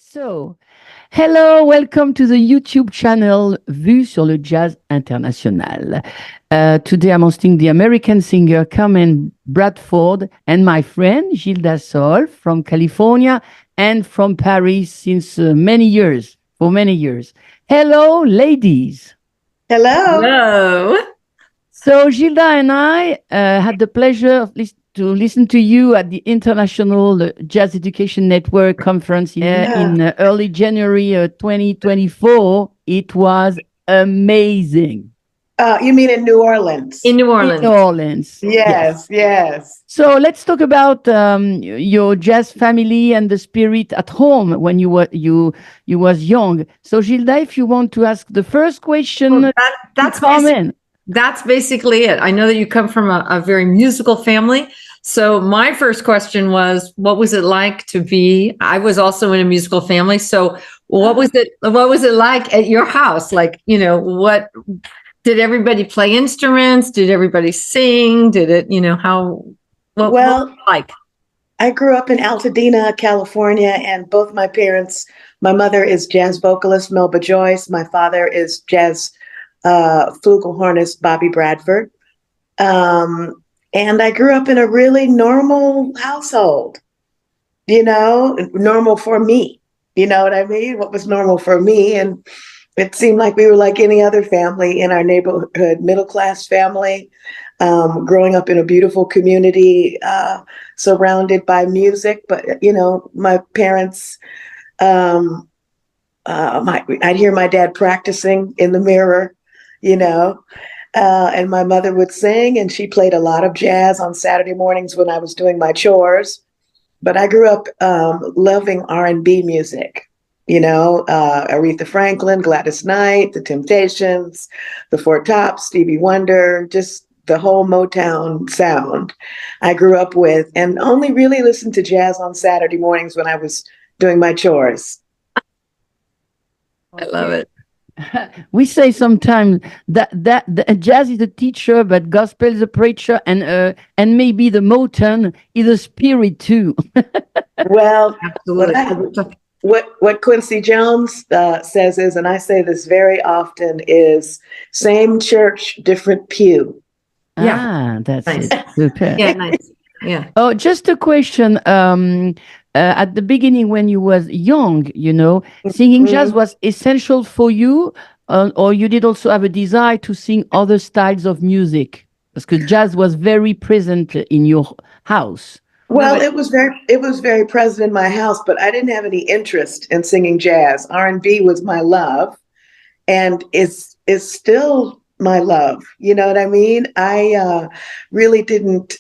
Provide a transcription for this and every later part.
So, hello, welcome to the YouTube channel Vue sur le Jazz International. Today I'm hosting the American singer Carmen Bradford and my friend Gilda Sol from California and from Paris since many years, for many years. Hello, ladies. Hello. Hello. So, Gilda and I had the pleasure of to listen to you at the International Jazz Education Network conference in early January 2024. It was amazing. You mean in New Orleans? In New In Orleans. New Orleans. Yes. So let's talk about your jazz family and the spirit at home when you was young. So Gilda, if you want to ask the first question, Well, that's basically it. I know that you come from a very musical family. So my first question was, what was it like to be? I was also in a musical family. So what was it like at your house? Like, what did everybody play instruments? Did everybody sing? Did it, what was it like? I grew up in Altadena, California, and both my parents, my mother is jazz vocalist Melba Joyce. My father is jazz flugelhornist Bobby Bradford. And I grew up in a really normal household, normal for me. You know what I mean? What was normal for me. And it seemed like we were like any other family in our neighborhood, middle-class family, growing up in a beautiful community, surrounded by music. But, my parents, I'd hear my dad practicing in the mirror, and my mother would sing, and she played a lot of jazz on Saturday mornings when I was doing my chores. But I grew up loving R&B music, Aretha Franklin, Gladys Knight, The Temptations, the Four Tops, Stevie Wonder, just the whole Motown sound I grew up with, and only really listened to jazz on Saturday mornings when I was doing my chores. I love it. We say sometimes that jazz is a teacher, but gospel is a preacher, and maybe the Motown is a spirit too. Well, Absolutely. what Quincy Jones says is, and I say this very often, is same church, different pew. Yeah. That's Nice. it. Super. Yeah, nice. Yeah. Oh, just a question. At the beginning, when you was young, singing jazz was essential for you, or you did also have a desire to sing other styles of music? Because jazz was very present in your house. Well, it was very present in my house, but I didn't have any interest in singing jazz. R&B was my love, and is still my love. You know what I mean? I really didn't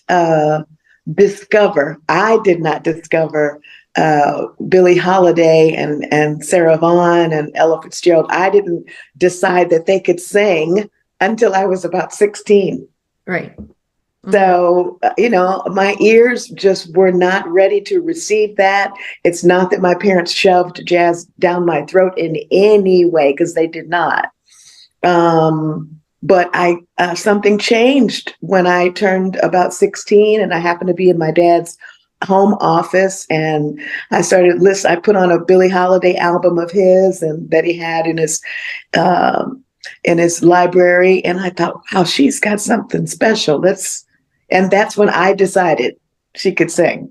discover. I did not discover Billie Holiday and Sarah Vaughan and Ella Fitzgerald. I didn't decide that they could sing until I was about 16. Right. So, my ears just were not ready to receive that. It's not that my parents shoved jazz down my throat in any way, because they did not. But something changed when I turned about 16, and I happened to be in my dad's home office, and I started I put on a Billie Holiday album of his and that he had in his library, and I thought, wow, she's got something special. And that's when I decided she could sing.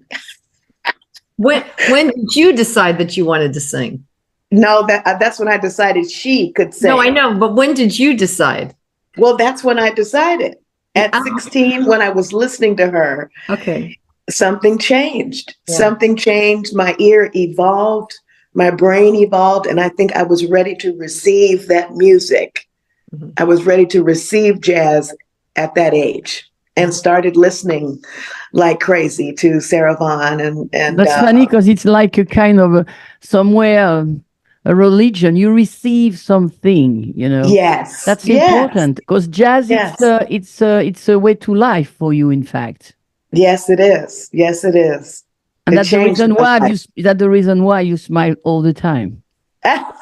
When did you decide that you wanted to sing? No, that's when I decided she could sing. No, I know, but when did you decide? Well, that's when I decided. At 16, when I was listening to her, Okay. something changed. Yeah. Something changed. My ear evolved. My brain evolved. And I think I was ready to receive that music. Mm-hmm. I was ready to receive jazz at that age, and started listening like crazy to Sarah Vaughan. And That's funny, because it's like a kind of somewhere a religion. You receive something, Yes, That's important, because jazz it's a way to life for you, in fact. Yes, it is. Yes, it is. And that's the reason why you smile all the time. I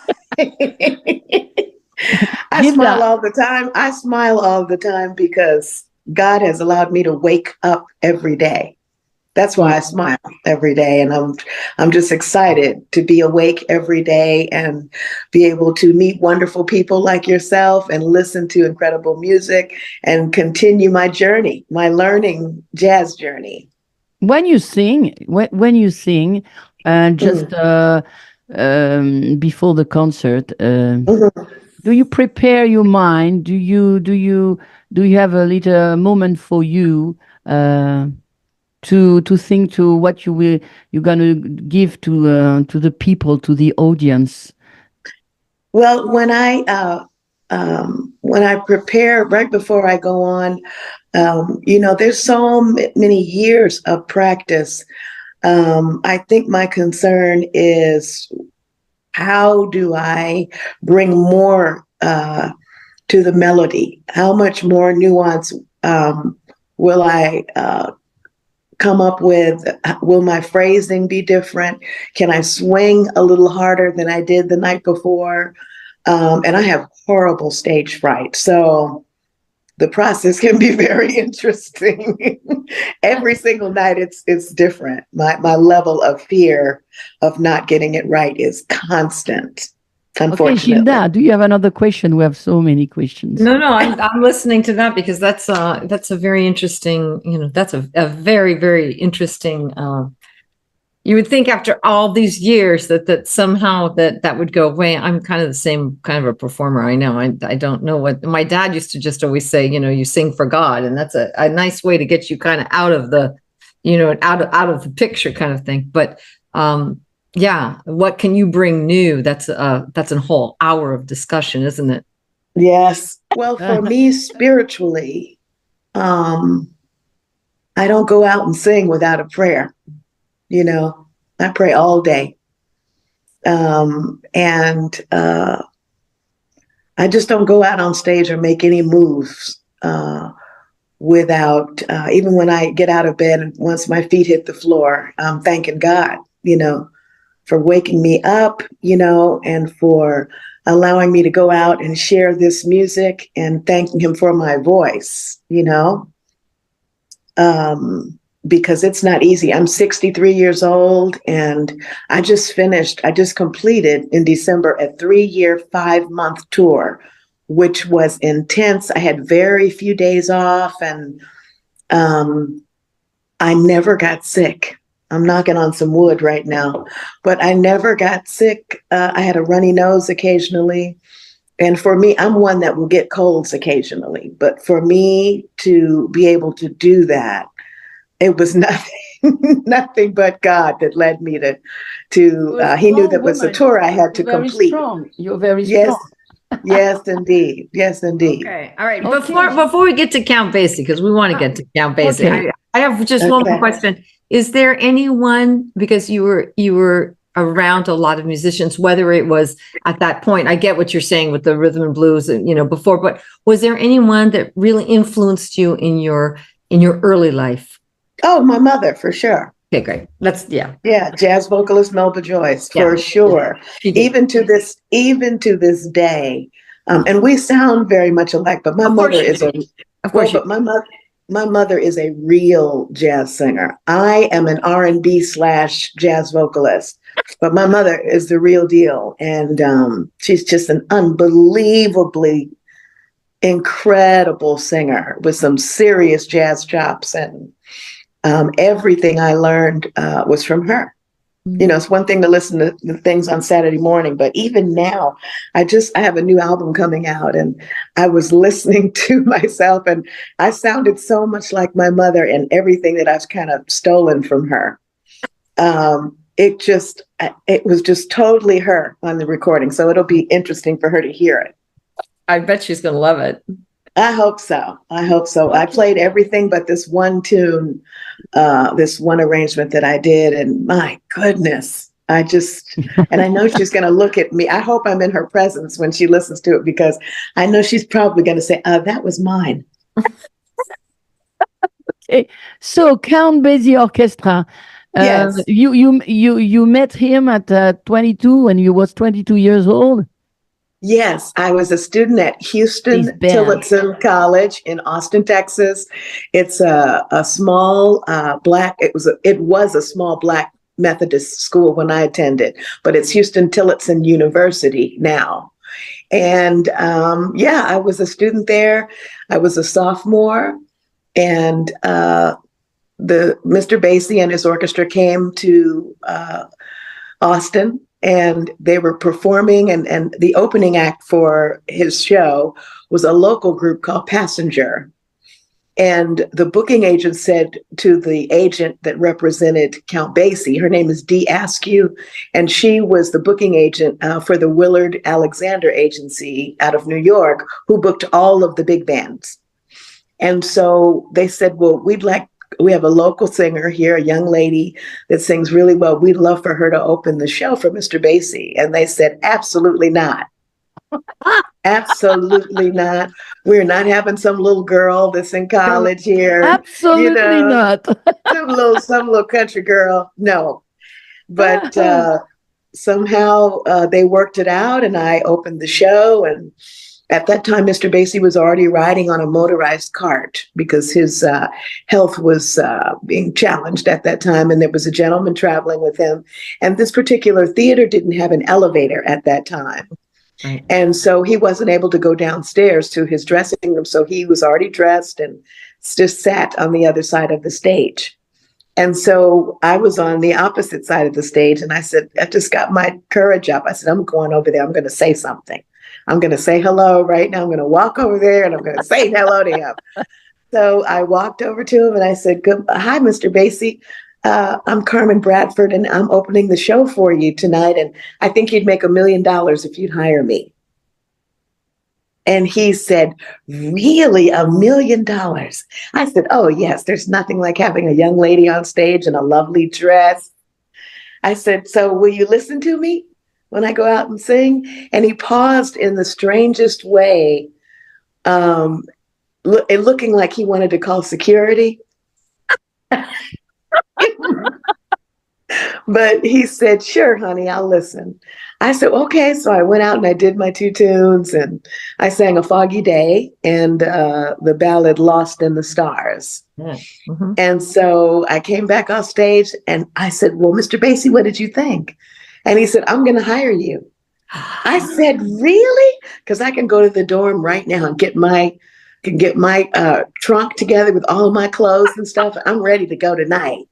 smile all the time. I smile all the time because God has allowed me to wake up every day. That's why I smile every day, and I'm just excited to be awake every day and be able to meet wonderful people like yourself and listen to incredible music and continue my journey, my learning jazz journey. When you sing, just Mm. before the concert, Mhm. do you prepare your mind? Do you have a little moment for you uh, to think to what you're gonna give to the people, to the audience? Well, when I prepare right before I go on, there's so many years of practice. I think my concern is how do I bring more to the melody? How much more nuance will I come up with? Will my phrasing be different? Can I swing a little harder than I did the night before? And I have horrible stage fright. So the process can be very interesting. Every single night it's different. My level of fear of not getting it right is constant, Okay, unfortunately. Gilda, do you have another question? We have so many questions. No, I'm listening to that because that's a very interesting, that's a very, very interesting you would think after all these years that somehow that would go away. I'm kind of the same kind of a performer. I know. I don't know what my dad used to just always say, you sing for God. And that's a nice way to get you kind of out of the, out of the picture kind of thing. But yeah, what can you bring new? That's a whole hour of discussion, isn't it? Yes. Well, for me, spiritually, um, I don't go out and sing without a prayer. You know, I pray all day. And I just don't go out on stage or make any moves without, even when I get out of bed and once my feet hit the floor, I'm thanking God, for waking me up, and for allowing me to go out and share this music and thanking Him for my voice, because it's not easy. I'm 63 years old and I just completed in December a 3-year, 5-month tour, which was intense. I had very few days off and I never got sick. I'm knocking on some wood right now, but I never got sick. I had a runny nose occasionally. And for me, I'm one that will get colds occasionally. But for me to be able to do that, it was nothing, nothing but God that led me he knew that was a tour I had to complete. You're very Yes, strong. yes, indeed. Yes, indeed. Okay. All right. Okay. Before we get to Count Basie, because we want to get to Count Basie, Okay. I have just one more Okay. question. Is there anyone, because you were around a lot of musicians, whether it was at that point, I get what you're saying with the rhythm and blues, and before, but was there anyone that really influenced you in your early life? Oh, my mother, for sure. Okay, great. Yeah, jazz vocalist Melba Joyce, for Yeah. sure. She did. Even to this day, and we sound very much alike. But my Of course mother you is do. Of course you but my mother is a real jazz singer. I am an R&B / jazz vocalist, but my mother is the real deal, and she's just an unbelievably incredible singer with some serious jazz chops and. Everything I learned was from her. It's one thing to listen to the things on Saturday morning, but even now, I have a new album coming out and I was listening to myself and I sounded so much like my mother and everything that I've kind of stolen from her. It was just totally her on the recording. So it'll be interesting for her to hear it. I bet she's going to love it. I hope so. I played everything but this one tune, this one arrangement that I did. And my goodness, and I know she's going to look at me. I hope I'm in her presence when she listens to it because I know she's probably going to say, that was mine. Okay. So Count Basie Orchestra. Yes. You met him at 22 when you was 22 years old. Yes, I was a student at This Houston band. Tillotson College in Austin, Texas. It's a small it was a small Black Methodist school when I attended, but it's Houston Tillotson University now. And yeah, I was a student there. I was a sophomore, and the Mr. Basie and his orchestra came to Austin, and they were performing, and the opening act for his show was a local group called Passenger. And the booking agent said to the agent that represented Count Basie, her name is Dee Askew, and she was the booking agent for the Willard Alexander Agency out of New York, who booked all of the big bands. And so they said, well, we have a local singer here, a young lady that sings really well. We'd love for her to open the show for Mr. Basie. And they said, absolutely not. Absolutely not. We're not having some little girl that's in college here. Absolutely not. some little country girl. No. But somehow they worked it out, and I opened the show. And at that time, Mr. Basie was already riding on a motorized cart because his health was being challenged at that time. And there was a gentleman traveling with him. And this particular theater didn't have an elevator at that time. Right. And so he wasn't able to go downstairs to his dressing room. So he was already dressed and just sat on the other side of the stage. And so I was on the opposite side of the stage. And I said, I just got my courage up. I said, I'm going over there. I'm going to say something. I'm going to say hello right now. I'm going to walk over there and I'm going to say hello to him. So I walked over to him and I said, hi, Mr. Basie. I'm Carmen Bradford, and I'm opening the show for you tonight. And I think you'd make $1 million if you'd hire me. And he said, really, $1 million? I said, oh, yes, there's nothing like having a young lady on stage in a lovely dress. I said, so will you listen to me when I go out and sing? And he paused in the strangest way, looking like he wanted to call security. But he said, sure, honey, I'll listen. I said, okay. So I went out and I did my 2 tunes, and I sang A Foggy Day and the ballad Lost in the Stars. Mm-hmm. And so I came back off stage and I said, well, Mr. Basie, what did you think? And he said, I'm going to hire you. I said, really? Because I can go to the dorm right now and get my trunk together with all of my clothes and stuff. I'm ready to go tonight.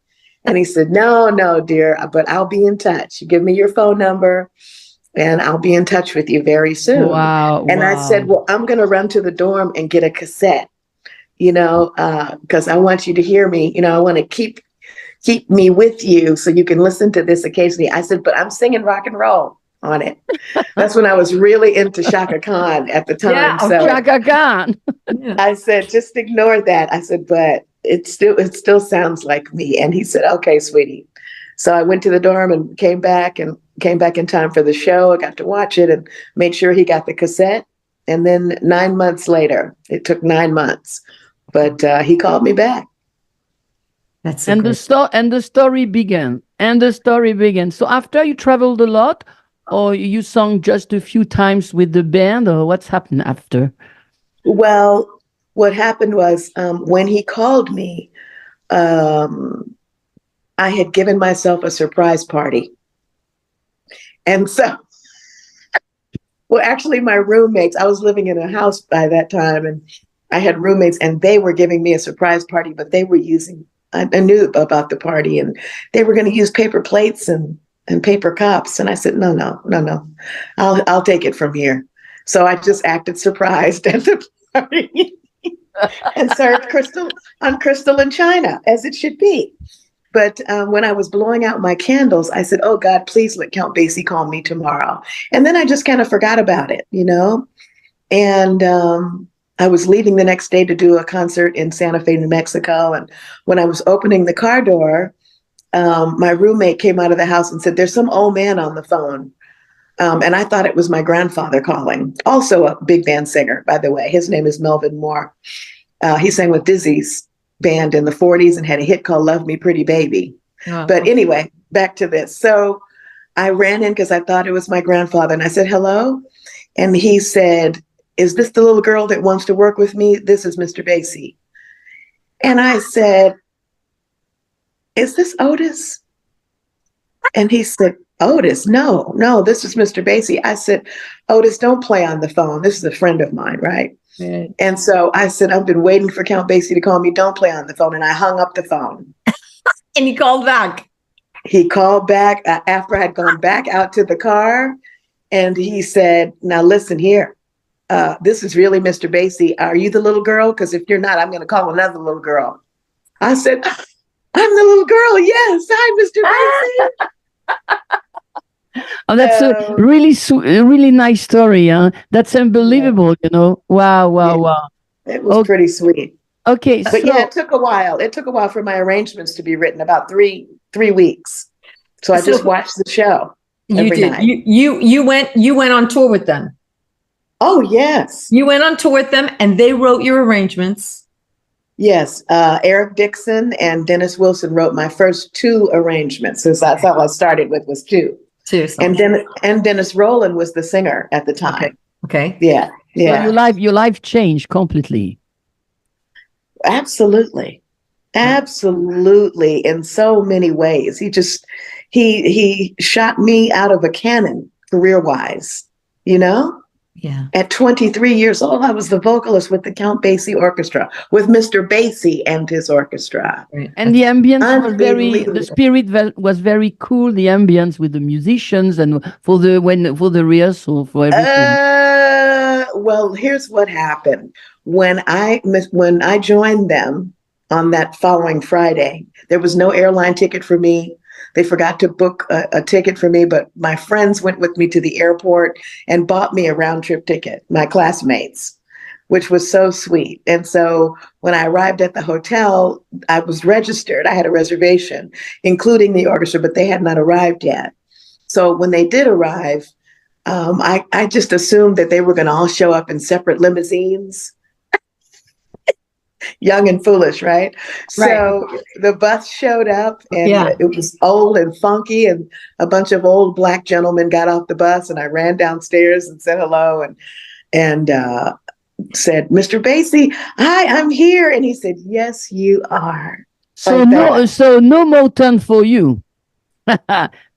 And he said, no, dear, but I'll be in touch. Give me your phone number and I'll be in touch with you very soon. Wow. And I said, well, I'm going to run to the dorm and get a cassette, because I want you to hear me. I want to keep me with you so you can listen to this occasionally. I said, but I'm singing rock and roll on it. That's when I was really into Chaka Khan at the time. Yeah, so Chaka Khan. I said, just ignore that. I said, but it still sounds like me. And he said, okay, sweetie. So I went to the dorm and came back in time for the show. I got to watch it and made sure he got the cassette. And then 9 months later, it took 9 months, but he called me back. That's and the story began. So after you traveled a lot, or you sung just a few times with the band, or what's happened after? Well, what happened was when he called me, I had given myself a surprise party. And so, well, actually my roommates, I was living in a house by that time, and I had roommates and they were giving me a surprise party, but they were I knew about the party, and they were going to use paper plates and paper cups. And I said, no, I'll take it from here. So I just acted surprised at the party and served crystal and china, as it should be. But when I was blowing out my candles, I said, oh, God, please let Count Basie call me tomorrow. And then I just kind of forgot about it, And I was leaving the next day to do a concert in Santa Fe, New Mexico. And when I was opening the car door, my roommate came out of the house and said, there's some old man on the phone. And I thought it was my grandfather calling, also a big band singer, by the way. His name is Melvin Moore. He sang with Dizzy's band in the 40s and had a hit called Love Me Pretty Baby. Oh. But anyway, back to this. So I ran in because I thought it was my grandfather, and I said, hello. And he said, "Is this the little girl that wants to work with me? This is Mr. Basie." And I said, "Is this Otis?" And he said, "Otis, no, this is Mr. Basie." I said, "Otis, don't play on the phone. This is a friend of mine, right?" Right. And so I said, "I've been waiting for Count Basie to call me. Don't play on the phone." And I hung up the phone. And he called back. He called back after I had gone back out to the car. And he said, "Now listen here. This is really Mr. Basie. Are you the little girl? Because if you're not, I'm going to call another little girl." I said, "I'm the little girl. Yes. Hi, Mr. Basie." Oh, that's a really, really nice story. Huh? That's unbelievable. Wow, wow, Yeah, wow. it was pretty sweet. Okay, But yeah, it took a while. It took a while for my arrangements to be written, about three weeks. So I just watched the show every night. You went on tour with them. Oh, yes. You went on tour with them and they wrote your arrangements. Yes. Eric Dixon and Dennis Wilson wrote my first 2 arrangements. So that's all I started with, was 2. And Dennis Rowland was the singer at the time. Okay. Yeah. Yeah. So your life changed completely. Absolutely. Absolutely. In so many ways. He shot me out of a cannon career-wise, Yeah. At 23 years old, I was the vocalist with the Count Basie Orchestra, with Mr. Basie and his orchestra. Right. And the ambience was the spirit was very cool. The ambience with the musicians and for the rehearsal, for everything. Well, here's what happened. When I joined them on that following Friday, there was no airline ticket for me. They forgot to book a ticket for me, but my friends went with me to the airport and bought me a round trip ticket, my classmates, which was so sweet. And so when I arrived at the hotel, I was registered. I had a reservation, including the orchestra, but they had not arrived yet. So when they did arrive, I just assumed that they were going to all show up in separate limousines. Young and foolish, right? So the bus showed up and it was old and funky, and a bunch of old Black gentlemen got off the bus, and I ran downstairs and said hello and said, "Mr. Basie, hi, I'm here." And he said, "Yes, you are." So no Motown for you.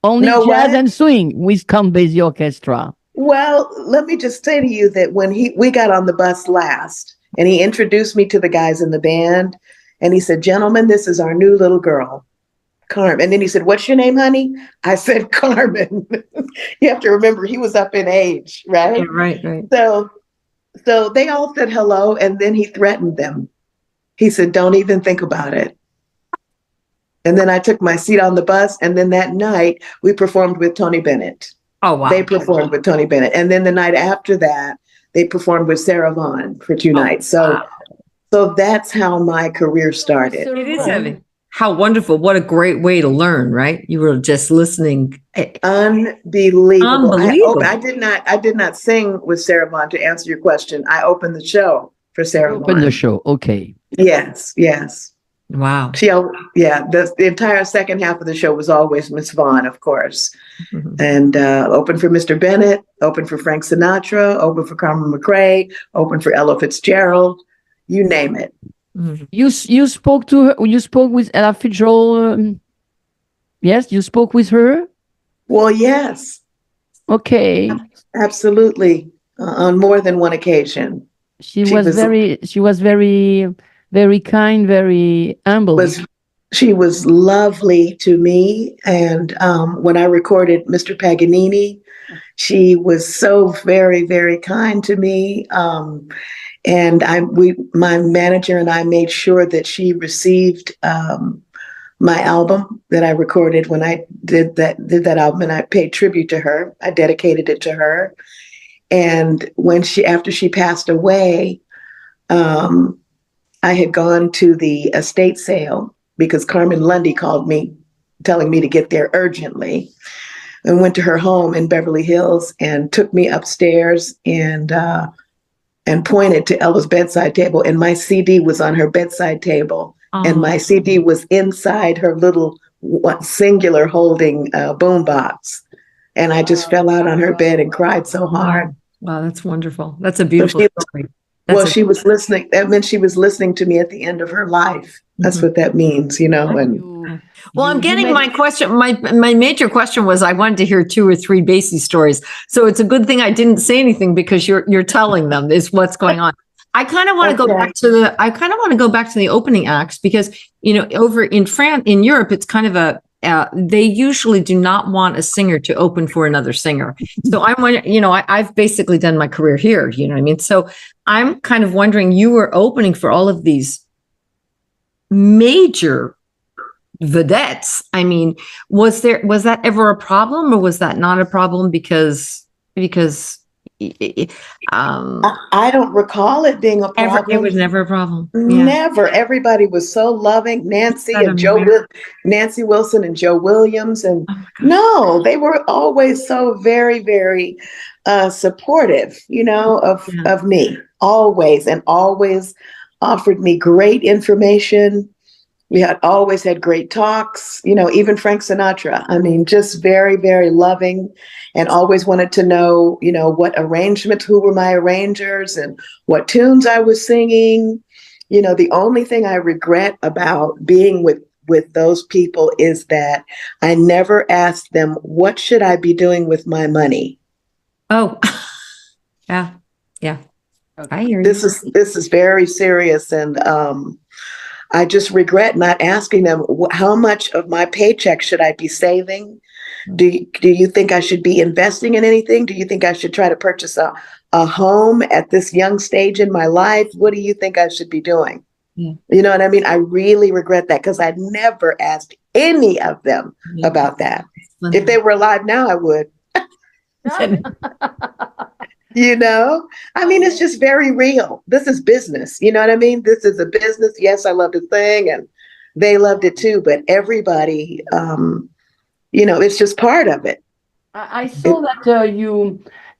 Only jazz and swing with Count Basie Orchestra. Well, let me just say to you that when we got on the bus last, and he introduced me to the guys in the band, and he said, "Gentlemen, this is our new little girl, Carmen." And then he said, "What's your name, honey?" I said, "Carmen." You have to remember, he was up in age, right? Yeah, right. So they all said hello, and then he threatened them. He said, "Don't even think about it." And then I took my seat on the bus, and then that night we performed with Tony Bennett. Oh, wow. They performed with Tony Bennett. And then the night after that, they performed with Sarah Vaughan for 2 nights. So that's how my career started. It is heavy. How wonderful. What a great way to learn, right? You were just listening. Unbelievable. I did not sing with Sarah Vaughan, to answer your question. I opened the show for Sarah Vaughan. Opened the show. Okay. Yes. Wow. The entire second half of the show was always Miss Vaughan, of course. Mm-hmm. And opened for Mr. Bennett, opened for Frank Sinatra, opened for Carmen McRae, opened for Ella Fitzgerald, you name it. Mm-hmm. You spoke to her. You spoke with Ella Fitzgerald. Yes, you spoke with her. Well, yes. Okay. Absolutely, on more than one occasion. She was very, very kind, very humble. She was lovely to me. And when I recorded Mr. Paganini, she was so very, very kind to me. And my manager and I made sure that she received my album that I recorded when I did that album, and I paid tribute to her. I dedicated it to her. And after she passed away, I had gone to the estate sale because Carmen Lundy called me, telling me to get there urgently, and went to her home in Beverly Hills and took me upstairs and pointed to Ella's bedside table. And my CD was on her bedside table. And my CD was inside her little singular holding boombox. And I just fell out on her bed and cried so hard. Wow, that's wonderful. That's a So beautiful she, story. well, That's a, she was listening. That meant she was listening to me at the end of her life. That's Mhm. what that means, And You, Well, I'm you getting met my question. My major question was I wanted to hear 2 or 3 Basie stories. So it's a good thing I didn't say anything because you're telling them is what's going on. I kind of want to go Okay. back to the opening acts because over in France, in Europe, it's kind of they usually do not want a singer to open for another singer. So I'm wondering, I've basically done my career here. You know what I mean? So I'm kind of wondering, you were opening for all of these major vedettes. I mean, was that ever a problem, or was that not a problem because I don't recall it being a it problem. was never a problem. Yeah. Never. Everybody was so loving. That Nancy Wilson and Joe Williams. And Oh my God. no, they were always so very, very supportive, Yeah. of me, always, and always offered me great information. We had always had great talks, even Frank Sinatra. I mean, just very, very loving, and always wanted to know, what arrangements, who were my arrangers and what tunes I was singing. The only thing I regret about being with those people is that I never asked them, what should I be doing with my money? Oh, yeah. Yeah. Okay. I hear you. This is very serious, and I just regret not asking them, how much of my paycheck should I be saving? Do you think I should be investing in anything? Do you think I should try to purchase a home at this young stage in my life? What do you think I should be doing? Yeah. You know what I mean? I really regret that because I never asked any of them Yeah. about that. If they were alive now, I would. I mean, it's just very real. This is business. You know what I mean? This is a business. Yes, I love to sing, and they loved it too, but everybody, it's just part of it. I saw that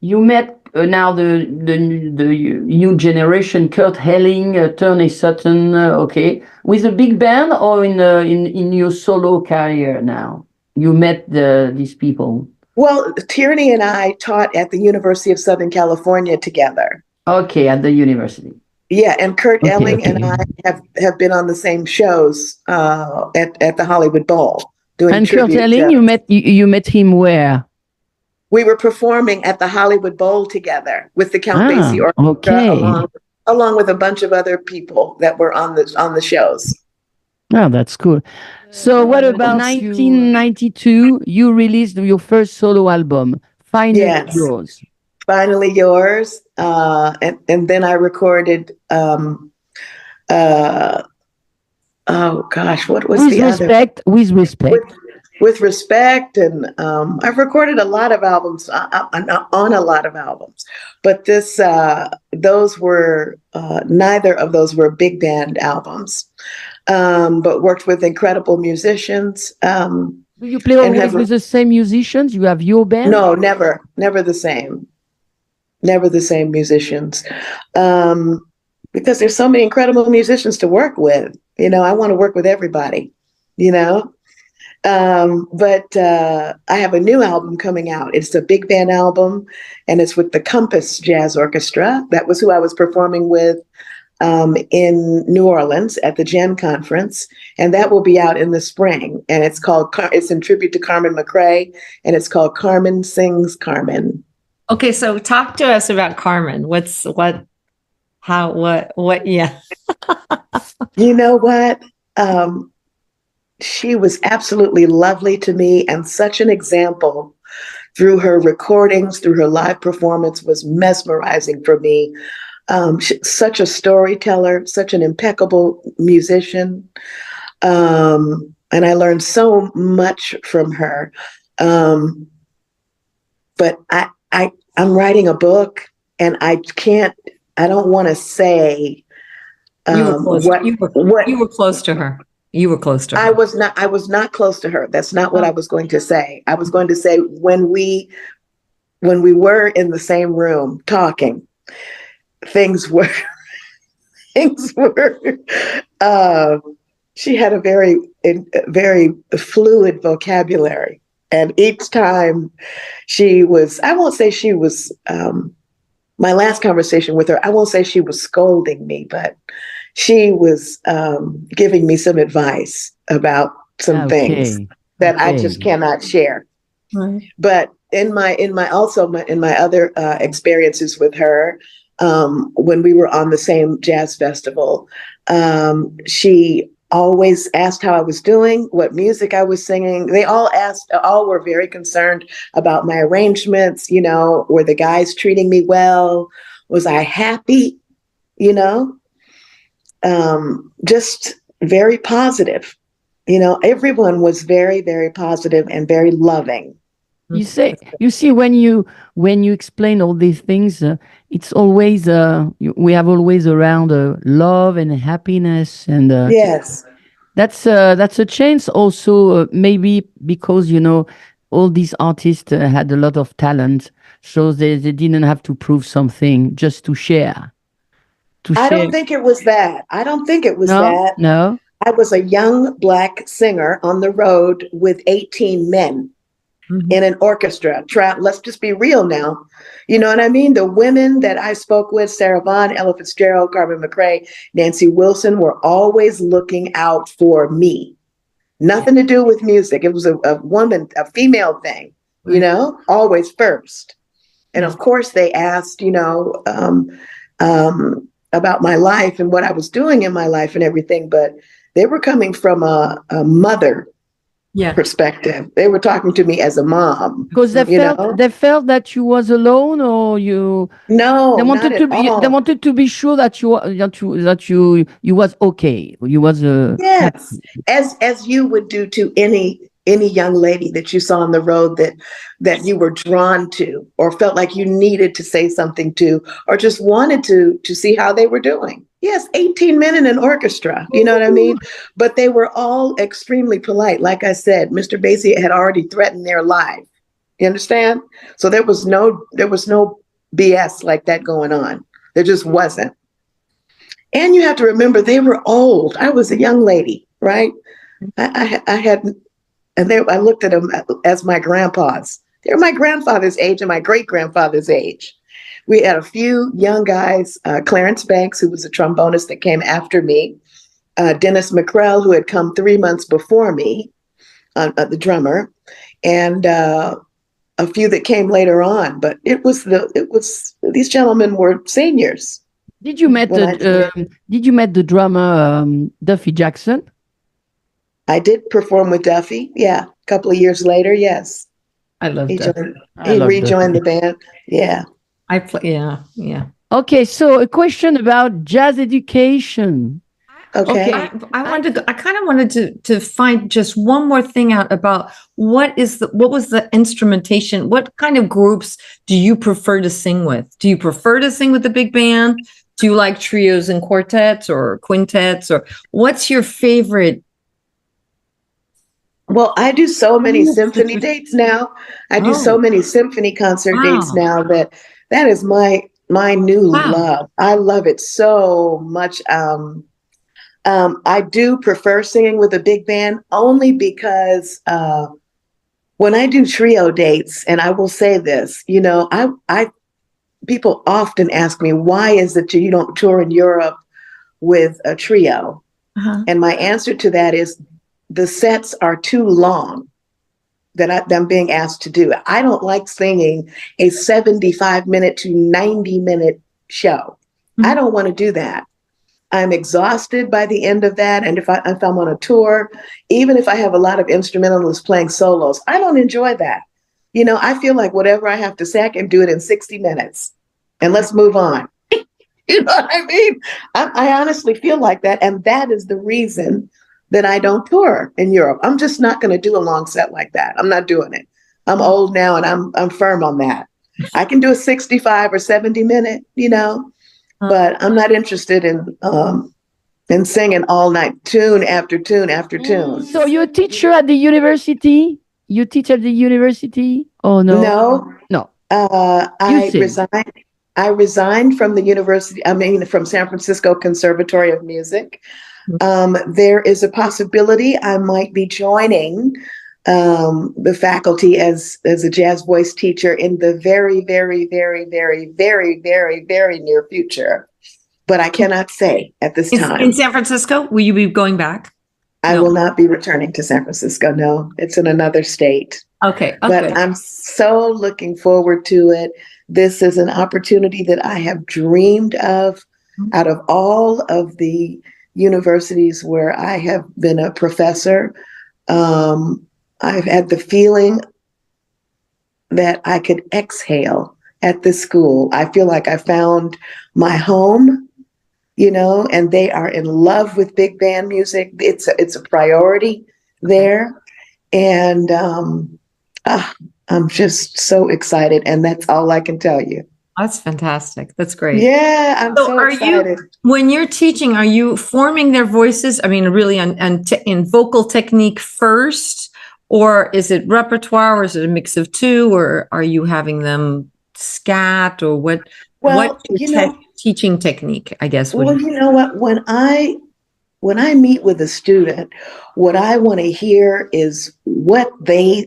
you met now the new generation, Kurt Helling, Turney Sutton, okay, with a big band, or in your solo career now you met these people. Well, Tierney and I taught at the University of Southern California together. Okay, at the university. Yeah, and Kurt Elling okay. and I have been on the same shows at the Hollywood Bowl doing And Kurt tribute. Elling, you met him where? We were performing at the Hollywood Bowl together with the Count Basie Orchestra, okay. along with a bunch of other people that were on the shows. Oh, that's cool. So what about 1992? You released your first solo album, Finally Yes. Yours. Finally Yours. And then I recorded, oh gosh, what was With the respect, other? With Respect. With Respect. And I've recorded a lot of albums, on a lot of albums. But those were, neither of those were big band albums. But worked with incredible musicians. Do you play always with the same musicians? You have your band? No, never the same. Never the same musicians. Because there's so many incredible musicians to work with. I want to work with everybody, But I have a new album coming out. It's a big band album, and it's with the Compass Jazz Orchestra. That was who I was performing with in New Orleans at the Gen Conference, and that will be out in the spring. And it's in tribute to Carmen McRae, and it's called Carmen Sings Carmen. Okay, so talk to us about Carmen. Yeah. You know what? She was absolutely lovely to me, and such an example through her recordings, through her live performance, was mesmerizing for me. Such a storyteller, such an impeccable musician. And I learned so much from her. But I'm writing a book, and I don't want to say You were close to her. You were close to her. I was not close to her. That's not what I was going to say. I was going to say when we were in the same room talking, things were she had a very fluid vocabulary, and each time I won't say she was my last conversation with her, I won't say she was scolding me, but she was giving me some advice about some things Okay. that I just Okay. cannot share. Right. But in my other experiences with her, when we were on the same jazz festival, she always asked how I was doing, what music I was singing. They all were very concerned about my arrangements. Were the guys treating me well? Was I happy? You know, just very positive. Everyone was very, very positive and very loving. You see, when you explain all these things, it's always we have always around love and happiness, and Yes. that's a chance also, maybe because all these artists had a lot of talent, so they didn't have to prove something, just to share, to I share. don't think it was that. I don't think it was No, that. no. I was a young Black singer on the road with 18 men in an orchestra. Let's just be real now. You know what I mean? The women that I spoke with, Sarah Vaughan, Ella Fitzgerald, Carmen McRae, Nancy Wilson, were always looking out for me. Nothing to do with music. It was a female thing, always first. And of course, they asked, about my life and what I was doing in my life and everything, but they were coming from a mother perspective. They were talking to me as a mom, Because they felt that you was alone, or No, not at they all. wanted to be sure that you was okay, you was Yes, happy. as you would do to any young lady that you saw on the road that you were drawn to, or felt like you needed to say something to, or just wanted to see how they were doing. Yes, 18 men in an orchestra, you know what I mean? But they were all extremely polite. Like I said, Mr. Basie had already threatened their life. You understand? So there was no BS like that going on. There just wasn't. And you have to remember, they were old. I was a young lady, right? I had, and I looked at them as my grandpas. They're my grandfather's age and my great grandfather's age. We had a few young guys, Clarence Banks, who was a trombonist that came after me, Dennis McCrell, who had come 3 months before me, the drummer, and a few that came later on. But these gentlemen were seniors Did you met when I the drummer, Duffy Jackson? I did perform with Duffy. Yeah, a couple of years later, yes. I love Duffy. I He love rejoined the Duffy. band. Yeah. I play, yeah, yeah. Okay, so a question about jazz education. Okay. Okay. I kind of wanted to find just one more thing out about what was the instrumentation? What kind of groups do you prefer to sing with? Do you prefer to sing with the big band? Do you like trios and quartets or quintets, or what's your favorite? Well, I do so many symphony dates now. I do so Oh, many symphony concert dates wow. now that is my new Wow. love. I love it so much. I do prefer singing with a big band only because when I do trio dates, and I will say this, I people often ask me, why is it you don't tour in Europe with a trio? Uh-huh. And my answer to that is the sets are too long that I'm being asked to do. I don't like singing a 75-minute to 90-minute show. I don't want to do that. I'm exhausted by the end of that. And if I'm on a tour, even if I have a lot of instrumentalists playing solos, I don't enjoy that. I feel like whatever I have to say, I can do it in 60 minutes and let's move on. You know what I mean? I honestly feel like that. And that is the reason that I don't tour in Europe. I'm just not going to do a long set like that. I'm not doing it. I'm old now and I'm firm on that. I can do a 65 or 70 minute, but I'm not interested in singing all night, tune after tune after tune. So you're a teacher at the university? You teach at the university? Oh no. No, No. You I sing. resigned. I resigned from the university. I mean, from San Francisco Conservatory of Music. There is a possibility I might be joining the faculty as a jazz voice teacher in the very, very, very, very, very, very, very near future. But I cannot say at this time. In San Francisco? Will you be going back? I will not be returning to San Francisco. No, it's in another state. Okay. But I'm so looking forward to it. This is an opportunity that I have dreamed of out of all of the universities where I have been a professor. I've had the feeling that I could exhale at this school. I feel like I found my home, and they are in love with big band music. It's a priority there. And I'm just so excited. And that's all I can tell you. That's fantastic. That's great. Yeah, I'm so excited. When you're teaching, are you forming their voices? I mean, really in vocal technique first, or is it repertoire, or is it a mix of two, or are you having them scat, or what? Well, teaching technique, I guess. Well, you know what? When I meet with a student, what I want to hear is what I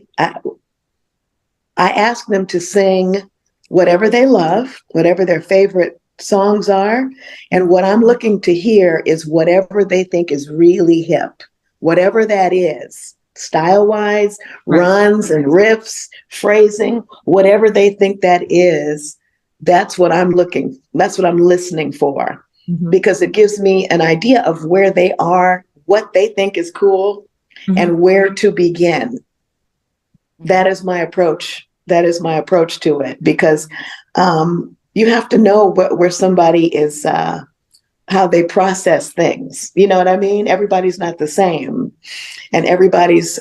ask them to sing whatever they love, whatever their favorite songs are. And what I'm looking to hear is whatever they think is really hip, whatever that is, style-wise, runs and riffs, phrasing, whatever they think that is, that's what I'm listening for. Mm-hmm. Because it gives me an idea of where they are, what they think is cool, mm-hmm. and where to begin. That is my approach. That is my approach to it, because you have to know where somebody is, how they process things. You know what I mean? Everybody's not the same, and everybody's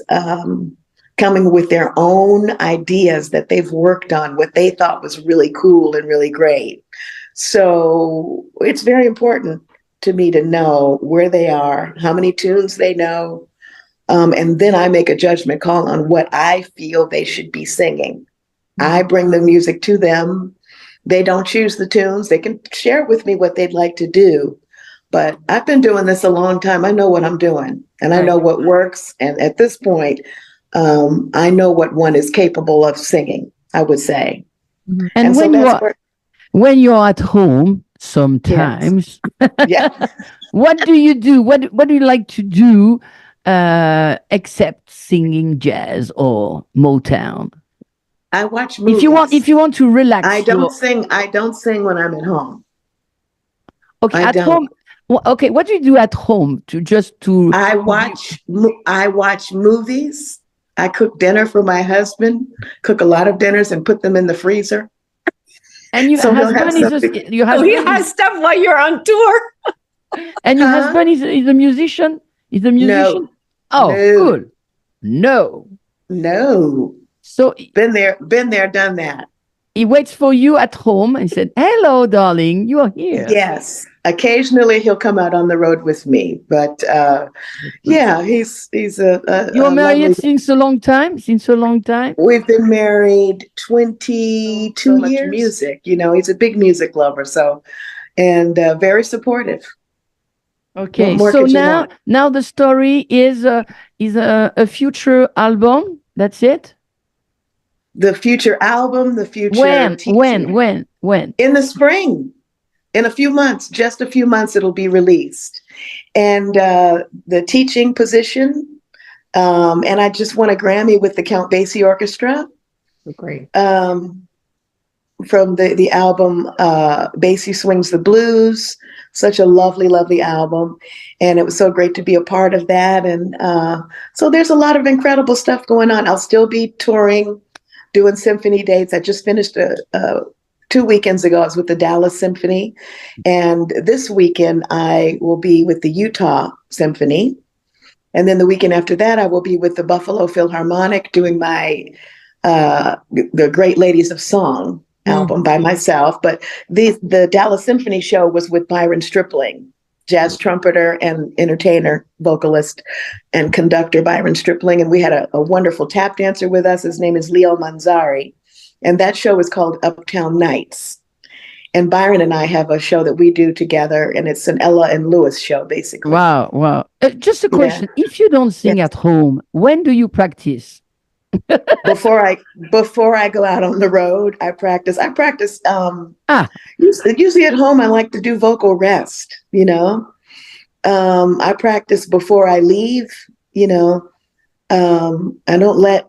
coming with their own ideas that they've worked on, what they thought was really cool and really great. So it's very important to me to know where they are, how many tunes they know, and then I make a judgment call on what I feel they should be singing. I bring the music to them. They don't choose the tunes. They can share with me what they'd like to do. But I've been doing this a long time. I know what I'm doing, and I know what works. And at this point, I know what one is capable of singing, I would say. Mm-hmm. And when you're at home, sometimes, yes. What do you do? What do you like to do except singing jazz or Motown? I watch movies. If you want to relax, I don't sing. I don't sing when I'm at home. Okay, home. Well, okay, what do you do at home I watch movies. I cook dinner for my husband. Cook a lot of dinners and put them in the freezer. And your husband he has stuff while you're on tour. And your husband is a musician. He's a musician. No. Oh, good. No. So been there, done that. He waits for you at home and said, "Hello, darling, you are here." Yes. Occasionally he'll come out on the road with me, but yeah, he's a. You're married since a long time. We've been married 22 years. Music, he's a big music lover, and very supportive. Okay, so now the story is a future album. That's it. The future album, the future. When? In the spring, in a few months, just a few months, it'll be released. And the teaching position, and I just won a Grammy with the Count Basie Orchestra. Great. From the album Basie Swings the Blues. Such a lovely, lovely album. And it was so great to be a part of that. And so there's a lot of incredible stuff going on. I'll still be touring, doing symphony dates. I just finished 2 weekends ago. I was with the Dallas Symphony. And this weekend, I will be with the Utah Symphony. And then the weekend after that, I will be with the Buffalo Philharmonic doing my the Great Ladies of Song album by myself. But the Dallas Symphony show was with Byron Stripling, jazz trumpeter and entertainer, vocalist and conductor Byron Stripling. And we had a wonderful tap dancer with us. His name is Leo Manzari. And that show is called Uptown Nights. And Byron and I have a show that we do together, and it's an Ella and Lewis show, basically. Wow. Just a question. Yeah. If you don't sing at home, when do you practice? before I go out on the road, I practice. Ah, Usually at home I like to do vocal rest, you know. I practice before I leave, you know. I don't let,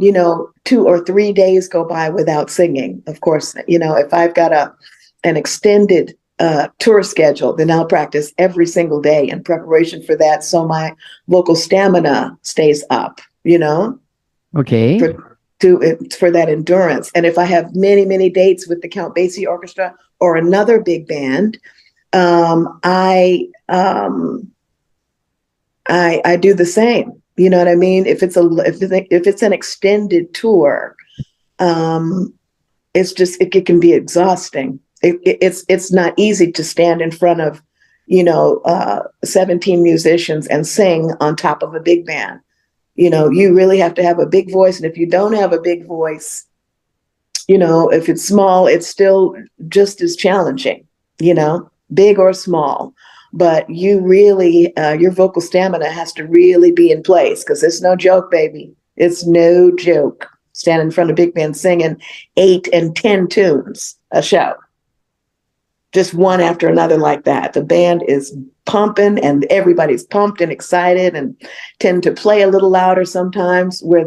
2 or 3 days go by without singing. Of course, if I've got an extended tour schedule, then I'll practice every single day in preparation for that, so my vocal stamina stays up, okay. for that endurance. And if I have many, many dates with the Count Basie Orchestra or another big band, I do the same. You know what I mean? If it's an extended tour, it can be exhausting. It's not easy to stand in front of 17 musicians and sing on top of a big band. You really have to have a big voice, and if you don't have a big voice, if it's small, it's still just as challenging. Big or small. But you really, your vocal stamina has to really be in place, because it's no joke, baby. It's no joke. Standing in front of big band singing 8 and 10 tunes a show, just one after another like that. The band is pumping, and everybody's pumped and excited, and tend to play a little louder sometimes. Where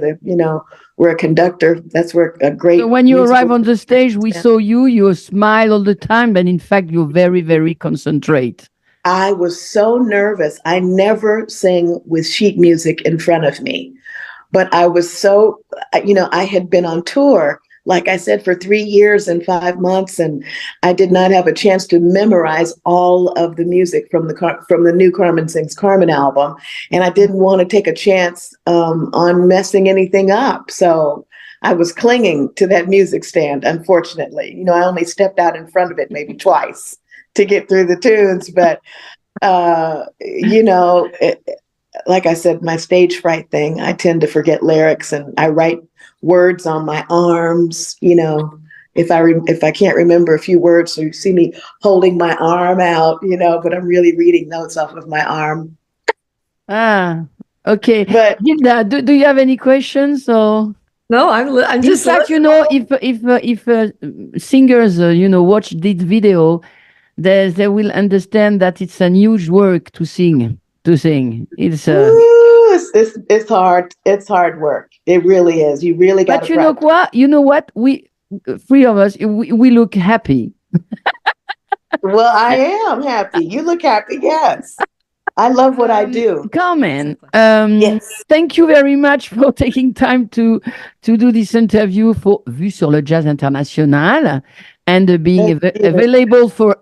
a conductor, that's where a great. So when you arrive on the stage, we saw you smile all the time, but in fact, you're very, very concentrate. I was so nervous. I never sing with sheet music in front of me, but I was so, I had been on tour, like I said, for 3 years and 5 months, and I did not have a chance to memorize all of the music from the new Carmen Sings Carmen album, and I didn't want to take a chance on messing anything up. So I was clinging to that music stand, unfortunately. I only stepped out in front of it maybe twice to get through the tunes, but like I said, my stage fright thing, I tend to forget lyrics, and I write words on my arms. If I can't remember a few words, so you see me holding my arm out, but I'm really reading notes off of my arm. Ah, okay. But Gilda, do you have any questions? Or No, I'm just. in fact, if singers watch this video, they will understand that it's a huge work to sing. It's it's hard. It's hard work. It really is. You really got to. But you know what? We 3 of us, we look happy. Well, I am happy. You look happy. Yes, I love what I do. Carmen, Yes. thank you very much for taking time to do this interview for Vue sur le Jazz International, and being available for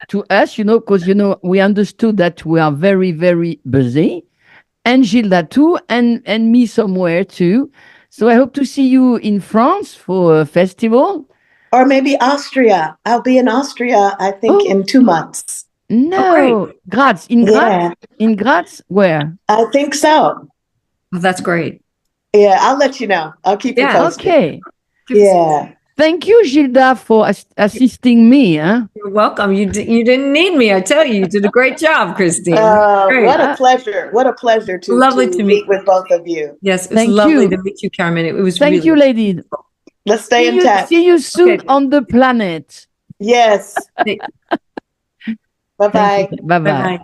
to us, because we understood that we are very, very busy, and Gilda too, and me somewhere too. So I hope to see you in France for a festival, Or maybe Austria. I'll be in Austria, I think, in 2 months. No, Graz. In Graz? Yeah. In Graz? Where? I think so. Oh, that's great. Yeah, I'll let you know. I'll keep you posted. Okay. Yeah. Thank you, Gilda, for assisting me. You're welcome. You didn't need me. I tell you did a great job, Christine. What a pleasure. What a pleasure to meet with both of you. Yes, it's lovely to meet you, Carmen. It was Thank you, ladies. Let's stay in touch. See you soon on the planet. Yes. Bye-bye. Bye-bye.